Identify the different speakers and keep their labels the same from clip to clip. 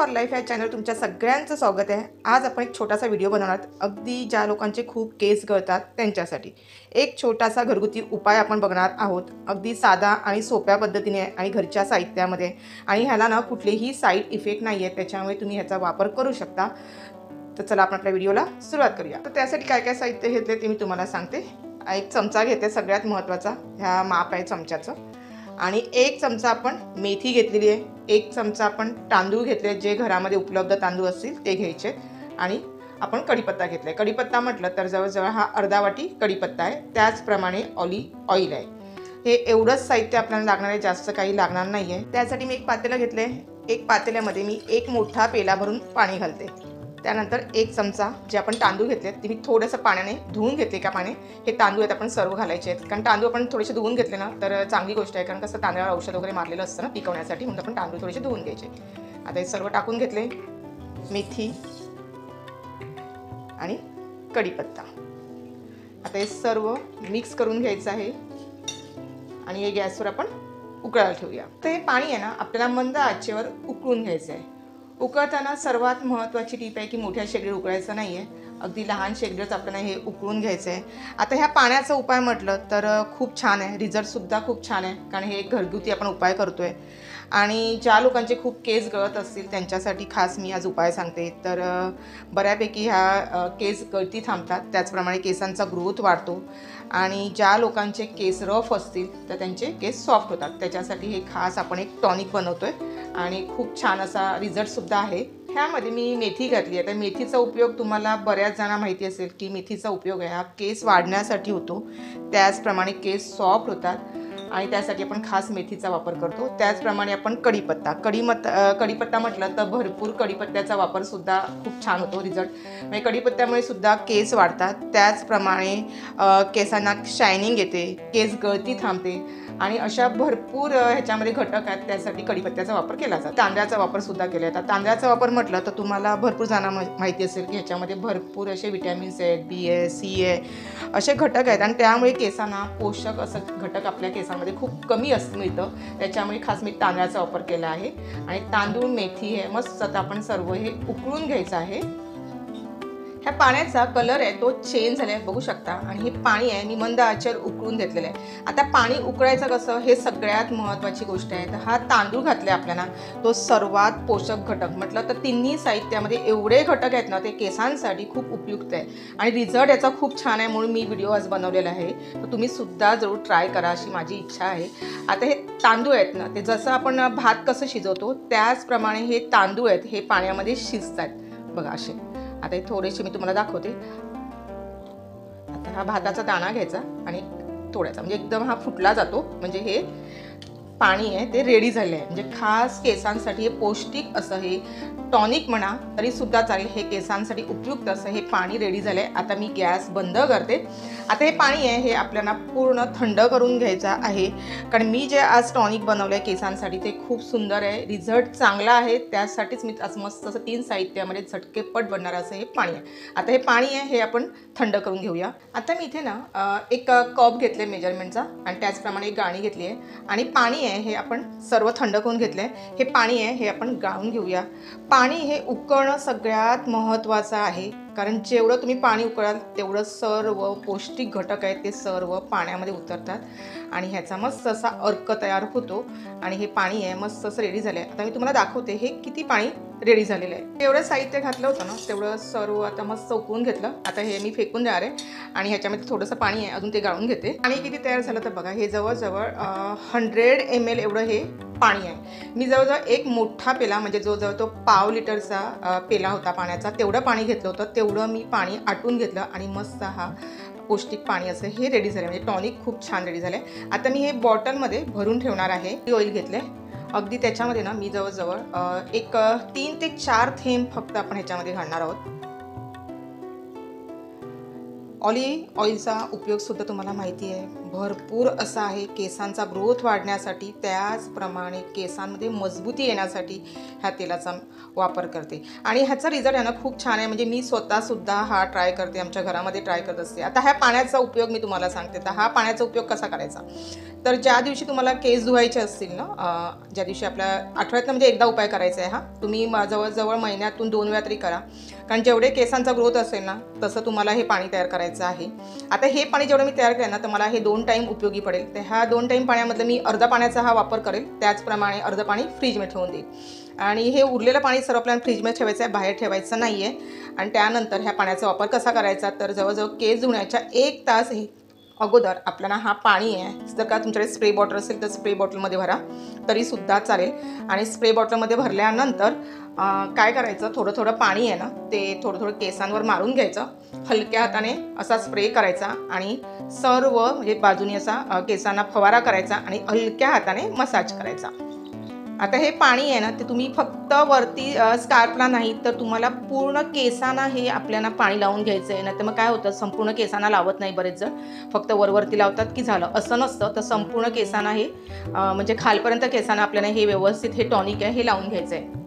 Speaker 1: For life या channel तुमच्या सगळ्यांचं स्वागत आहे। आज आपण एक छोटासा व्हिडिओ बनवणार आहोत, अगदी ज्या लोकांचे खूप केस गळतात त्यांच्यासाठी एक छोटासा घरगुती उपाय आपण बघणार आहोत। अगदी साधा आणि सोप्या पद्धतीने आणि घरच्या साहित्यामध्ये, आणि ह्याला ना कुठलेही साईड इफेक्ट नाही आहे, त्याच्यामुळे तुम्ही ह्याचा वापर करू शकता। तर चला आपण आपल्या व्हिडिओला सुरुवात करूया। तर त्यासाठी काय काय साहित्य घेतले ते मी तुम्हाला सांगते। एक चमचा घेते, सगळ्यात महत्त्वाचा ह्या माप आहे चमच्याचं, आणि एक चमचा आपण मेथी घेतलेली आहे, एक चमचा आपण तांदूळ घेतले, जे घरामध्ये उपलब्ध तांदूळ असतील ते घ्यायचे, आणि आपण कढीपत्ता घेतलाय। कढीपत्ता म्हटलं तर जवळजवळ हा अर्धा वाटी कढीपत्ता आहे, त्याचप्रमाणे ऑइल आहे। हे एवढंच साहित्य आपल्याला लागणार आहे, जास्त काही लागणार नाही आहे। त्यासाठी मी एक पातेलं घेतले, एक पातेल्यामध्ये मी एक मोठा पेला भरून पाणी घालते। त्यानंतर एक चमचा जे आपण तांदूळ घेतले ते मी थोडंसं पाण्याने धुवून घेतले का पाणी, हे तांदूळ आहेत आपण सर्व घालायचे आहेत, कारण तांदूळ आपण थोडेसे धुवून घेतले ना तर चांगली गोष्ट आहे, कारण कसं तांदळावर औषध वगैरे मारलेलं असतं ना पिकवण्यासाठी, म्हणून आपण तांदूळ थोडेसे धुवून घ्यायचे। आता हे सर्व टाकून घेतले, मेथी आणि कढीपत्ता। आता हे सर्व मिक्स करून घ्यायचं आहे आणि हे गॅसवर आपण उकळायला ठेवूया। तर हे पाणी आहे ना आपल्याला मंद आचेवर उकळून घ्यायचं आहे। उकळताना सर्वात महत्त्वाची टीप आहे की मोठ्या शेगडीवर उकळायचं नाही आहे, अगदी लहान शेगडीवरच आपल्याला हे उकळून घ्यायचं आहे। आता ह्या पाण्याचा उपाय म्हटलं तर खूप छान आहे, रिझल्टसुद्धा खूप छान आहे, कारण हे एक घरगुती आपण उपाय करतो आहे। आणि ज्या लोकांचे खूप केस गळत असतील त्यांच्यासाठी खास मी आज उपाय सांगते। तर बऱ्यापैकी ह्या केस गळती थांबतात, त्याचप्रमाणे केसांचा ग्रोथ वाढतो, आणि ज्या लोकांचे केस रफ असतील तर त्यांचे केस सॉफ्ट होतात। त्याच्यासाठी हे खास आपण एक टॉनिक बनवतो आहे, आणि खूप छान असा रिझल्टसुद्धा आहे। ह्यामध्ये मी मेथी घातली आहे। तर मेथीचा उपयोग तुम्हाला बऱ्याच जणांना माहिती असेल की मेथीचा उपयोग आहे हा केस वाढण्यासाठी होतो, त्याचप्रमाणे केस सॉफ्ट होतात, आणि त्यासाठी आपण खास मेथीचा वापर करतो। त्याचप्रमाणे आपण कढीपत्ता म्हटलं तर भरपूर कढीपत्त्याचा वापरसुद्धा खूप छान होतो रिझल्ट, म्हणजे कढीपत्त्यामुळे सुद्धा केस वाढतात, त्याचप्रमाणे केसांना शायनिंग येते, केस गळती थांबते, आणि अशा भरपूर ह्याच्यामध्ये घटक आहेत, त्यासाठी कढीपत्त्याचा वापर केला जातो। तांदळाचा वापरसुद्धा केला जातो। तांदळाचा वापर म्हटलं तर तुम्हाला भरपूर जणांना माहिती असेल की ह्याच्यामध्ये भरपूर असे विटॅमिन्स आहेत, बी आहे, सी आहे, असे घटक आहेत, आणि त्यामुळे केसांना पोषक असं घटक आपल्या केसांमध्ये खूप कमी मिळतं, त्याच्यामुळे खास मी तांदळाचा वापर केला आहे। आणि तांदूळ, मेथी हे मस्त आता आपण सर्व हे उकळून घ्यायचं आहे। ह्या पाण्याचा कलर आहे तो चेंज झाला आहे, बघू शकता, आणि हे पाणी आहे मी मंद आचेवर उकळून घेतलेलं आहे। आता पाणी उकळायचं कसं हे सगळ्यात महत्त्वाची गोष्ट आहे। तर हा तांदूळ घातला आपल्याला, तो सर्वात पोषक घटक म्हटलं तर तिन्ही साहित्यामध्ये एवढे घटक आहेत ना, ते केसांसाठी खूप उपयुक्त आहे, आणि रिझल्ट याचा खूप छान आहे, म्हणून मी व्हिडिओ आज बनवलेला आहे। तर तुम्ही सुद्धा जरूर ट्राय करा अशी माझी इच्छा आहे। आता हे तांदूळ आहेत ना, ते जसं आपण भात कसं शिजवतो त्याचप्रमाणे हे तांदूळ आहेत हे पाण्यामध्ये शिजतात बघा असे। आता हे थोडेसे मी तुम्हाला दाखवते। आता हा भाताचा दाणा घ्यायचा आणि थोडासा, म्हणजे एकदम हा फुटला जातो, म्हणजे हे पाणी आहे ते रेडी झाले आहे, म्हणजे खास केसांसाठी हे पौष्टिक असं हे टॉनिक म्हणा तरी सुद्धा चालेल, हे केसांसाठी उपयुक्त असं हे पाणी रेडी झालं आहे। आता मी गॅस बंद करते। आता हे पाणी आहे हे आपल्याला पूर्ण थंड करून घ्यायचं आहे, कारण मी जे आज टॉनिक बनवलं आहे केसांसाठी ते खूप सुंदर आहे, रिझल्ट चांगला आहे, त्यासाठीच मी आज मस्त असं 3 साहित्यामध्ये झटकेपट बनणार असं हे पाणी आहे। आता हे पाणी आहे हे आपण थंड करून घेऊया। आता मी इथे ना एक कप घेतले मेजरमेंटचा, आणि त्याचप्रमाणे एक गाळणी घेतली आहे, आणि पाणी आहे हे आपण सर्व थंड करून घेतलं आहे। हे पाणी आहे हे आपण गाळून घेऊया। पाणी हे उकळणं सगळ्यात महत्त्वाचं आहे, कारण जेवढं तुम्ही पाणी उकळाल तेवढं सर्व पौष्टिक घटक आहेत ते सर्व पाण्यामध्ये उतरतात, आणि ह्याचा मस्त असा अर्क तयार होतो, आणि हे पाणी आहे मस्त असं रेडी झालं आहे। आता मी तुम्हाला दाखवते हे किती पाणी रेडी झालेलं आहे। एवढं साहित्य घातलं होतं ना तेवढं सर्व आता मस्त उकळून घेतलं। आता हे मी फेकून देणार आहे, आणि ह्याच्यामध्ये थोडंसं पाणी आहे अजून ते गाळून घेते। पाणी किती तयार झालं तर बघा, हे जवळजवळ 100 ml एवढं हे पाणी आहे। मी जवळजवळ एक मोठा पेला, म्हणजे जवळजवळ तो पाव लिटरचा पेला होता पाण्याचा, तेवढं पाणी घेतलं होतं, तेवढं मी पाणी आटून घेतलं, आणि मस्त हा पौष्टिक पाणी असं हे रेडी झालं, म्हणजे टॉनिक खूप छान रेडी झालं आहे। आता मी हे बॉटलमध्ये भरून ठेवणार आहे। ऑइल घेतलं आहे अगदी, त्याच्यामध्ये ना मी जवळजवळ एक 3 ते 4 थेंब फक्त आपण ह्याच्यामध्ये घालणार आहोत। ऑलिव्ह ऑइलचा उपयोगसुद्धा तुम्हाला माहिती आहे, भरपूर असा आहे केसांचा ग्रोथ वाढण्यासाठी, त्याचप्रमाणे केसांमध्ये मजबूती येण्यासाठी ह्या तेलाचा वापर करते आणि ह्याचा रिझल्ट आहे ना खूप छान आहे. म्हणजे मी स्वतःसुद्धा हा ट्राय करते, आमच्या घरामध्ये ट्राय करत असते. आता ह्या पाण्याचा उपयोग मी तुम्हाला सांगते. तर हा पाण्याचा उपयोग कसा करायचा, तर ज्या दिवशी तुम्हाला केस धुवायचे असतील ना, ज्या दिवशी आपल्या आठवड्यातनं म्हणजे एकदा उपाय करायचा आहे हा. तुम्ही जवळजवळ महिन्यातून 2 वेळा तरी करा, कारण जेवढे केसांचा ग्रोथ असेल ना तसं तुम्हाला हे पाणी तयार करायचं आहे. आता हे पाणी जेवढं मी तयार केलं ना तर मला हे 2 टाईम उपयोगी पडेल. तर ह्या 2 टाईम पाण्यामधलं मी अर्धा पाण्याचा हा वापर करेल, त्याचप्रमाणे अर्धं पाणी फ्रीजमध्ये ठेवून देईल आणि हे उरलेलं पाणी सर्व आपल्याला फ्रीजमध्ये ठेवायचं आहे, बाहेर ठेवायचं नाही आहे. आणि त्यानंतर ह्या पाण्याचा वापर कसा करायचा, तर जवळजवळ केस धुण्याच्या 1 तास अगोदर आपल्याला हा पाणी आहे, जर का तुमच्याकडे स्प्रे बॉटल असेल तर स्प्रे बॉटलमध्ये भरा तरीसुद्धा चालेल. आणि स्प्रे बॉटलमध्ये भरल्यानंतर काय करायचं, थोडं थोडं पाणी आहे ना ते थोडं थोडं केसांवर मारून घ्यायचं, हलक्या हाताने असा स्प्रे करायचा आणि सर्व म्हणजे बाजूनी असा केसांना फवारा करायचा आणि हलक्या हाताने मसाज करायचा. आता हे पाणी आहे ना ते तुम्ही फक्त वरती स्कार्फला नाही तर तुम्हाला पूर्ण केसांना हे आपल्याला पाणी लावून घ्यायचं आहे. नाही तर मग काय होतं, संपूर्ण केसांना लावत नाही बरेच जण, फक्त वरवरती लावतात की झालं, असं नसतं. तर संपूर्ण केसांना हे म्हणजे खालपर्यंत केसांना आपल्याला हे व्यवस्थित हे टॉनिक आहे हे लावून घ्यायचं आहे.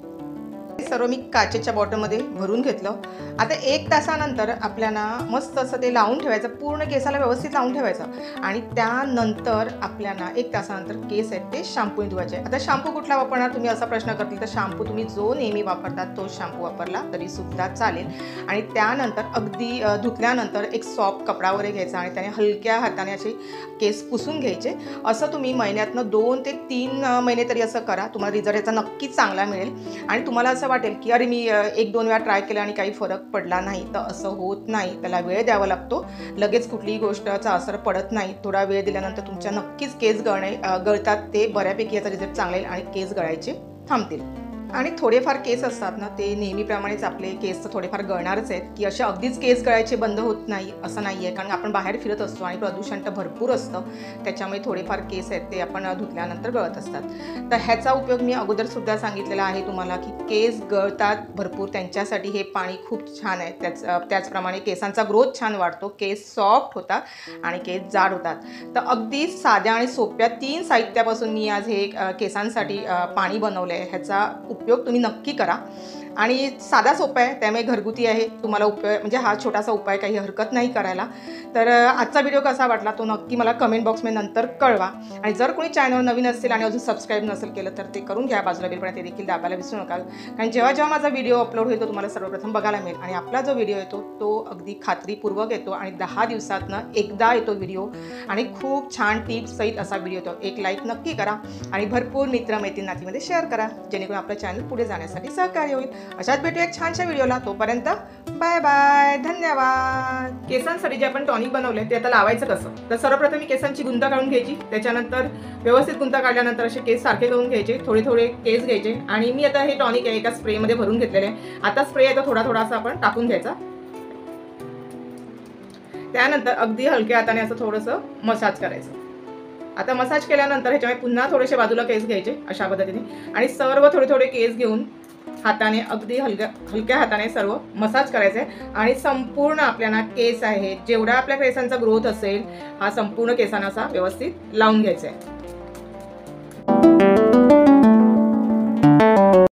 Speaker 1: सर्व मी काचेच्या बॉटलमध्ये भरून घेतलं. आता 1 तासानंतर आपल्याला मस्त असं ते लावून ठेवायचं, पूर्ण केसाला व्यवस्थित लावून ठेवायचं आणि त्यानंतर आपल्याला 1 तासानंतर केस आहेत ते शॅम्पूने धुवायचे. आता शॅम्पू कुठला वापरणार तुम्ही असा प्रश्न करतील, तर शॅम्पू तुम्ही जो नेहमी वापरतात तो शॅम्पू वापरला तरीसुद्धा चालेल. आणि त्यानंतर अगदी धुतल्यानंतर एक सॉफ्ट कपडा वगैरे घ्यायचा आणि त्याने हलक्या हाताने असे केस पुसून घ्यायचे. असं तुम्ही महिन्यातनं 2 ते 3 महिने तरी असं करा, तुम्हाला रिझल्ट याचा नक्कीच चांगला मिळेल. आणि तुम्हाला असं वाटेल की अरे मी 1-2 वेळा ट्राय केला आणि काही फरक पडला नाही, तर असं होत नाही. त्याला वेळ द्यावा लागतो, लगेच कुठलीही गोष्टचा असर पडत नाही. थोडा वेळ दिल्यानंतर तुमच्या नक्कीच केस गळतात, ते बऱ्यापैकी याचा रिझल्ट चांगला येईल आणि केस गळायचे थांबतील. आणि थोडेफार केस असतात ना ते नेहमीप्रमाणेच आपले केस तर थोडेफार गळणारच आहेत, की असे अगदीच केस गळायचे बंद होत नाही असं नाही आहे, कारण आपण बाहेर फिरत असतो आणि प्रदूषण तर भरपूर असतं, त्याच्यामुळे थोडेफार केस आहेत ते आपण धुतल्यानंतर गळत असतात. तर ह्याचा उपयोग मी अगोदरसुद्धा सांगितलेला आहे तुम्हाला, की केस गळतात भरपूर त्यांच्यासाठी हे पाणी खूप छान आहे. त्याचप्रमाणे केसांचा ग्रोथ छान वाढतो, केस सॉफ्ट होतात आणि केस जाड होतात. तर अगदी साध्या आणि सोप्या 3 साहित्यापासून मी आज हे केसांसाठी पाणी बनवलं आहे. ह्याचा उपयोग तुम्ही नक्की करा आणि साधा सोपा आहे, त्यामुळे घरगुती आहे. तुम्हाला म्हणजे हा छोटासा उपाय काही हरकत नाही करायला. तर आजचा व्हिडिओ कसा वाटला तो नक्की मला कमेंट बॉक्समध्ये नंतर कळवा. आणि जर कोणी चॅनल नवीन असेल आणि अजून सबस्क्राईब नसेल केलं तर ते करून घ्या, बाजूला बेल बटन ते देखील दाबायला विसरू नका, कारण जेव्हा जेव्हा माझा व्हिडिओ अपलोड होईल तो तुम्हाला सर्वप्रथम बघायला मिळेल. आणि आपला जो व्हिडिओ येतो तो अगदी खात्रीपूर्वक येतो आणि 10 दिवसातनं एकदा येतो व्हिडिओ आणि खूप छान टिप्स सहित असा व्हिडिओ येतो. एक लाईक नक्की करा आणि भरपूर मित्र-मैत्रिणी नातीमध्ये शेअर करा, जेणेकरून आपलं चॅनल पुढे जाण्यासाठी सहकार्य होईल. अशाच भेटूया एक छानशा व्हिडिओला, तोपर्यंत बाय बाय, धन्यवाद. केसांसाठी जे आपण टॉनिक बनवलंय ते आता लावायचं कसं, तर सर्वप्रथम मी केसांची गुंता काढून घ्यायची, त्याच्यानंतर व्यवस्थित गुंता काढल्यानंतर असे केस सारखे करून घ्यायचे, थोडे थोडे केस घ्यायचे. आणि मी आता हे टॉनिक आहे एका स्प्रेमध्ये भरून घेतलेले आहे. आता स्प्रे आहे तो थोडा थोडा असं आपण टाकून घ्यायचा, त्यानंतर अगदी हलक्या हाताने असं थोडंसं मसाज करायचं. आता मसाज केल्यानंतर ह्याच्यामध्ये पुन्हा थोडेसे बाजूला केस घ्यायचे अशा पद्धतीने आणि सर्व थोडे थोडे केस घेऊन हाताने अगदी हलक्या हाताने सर्व मसाज करायचे आणि संपूर्ण आपल्याला केस आहे जेवढा आपल्या केसांचा ग्रोथ असेल हा संपूर्ण केसांना असा व्यवस्थित लावून घ्यायचा आहे.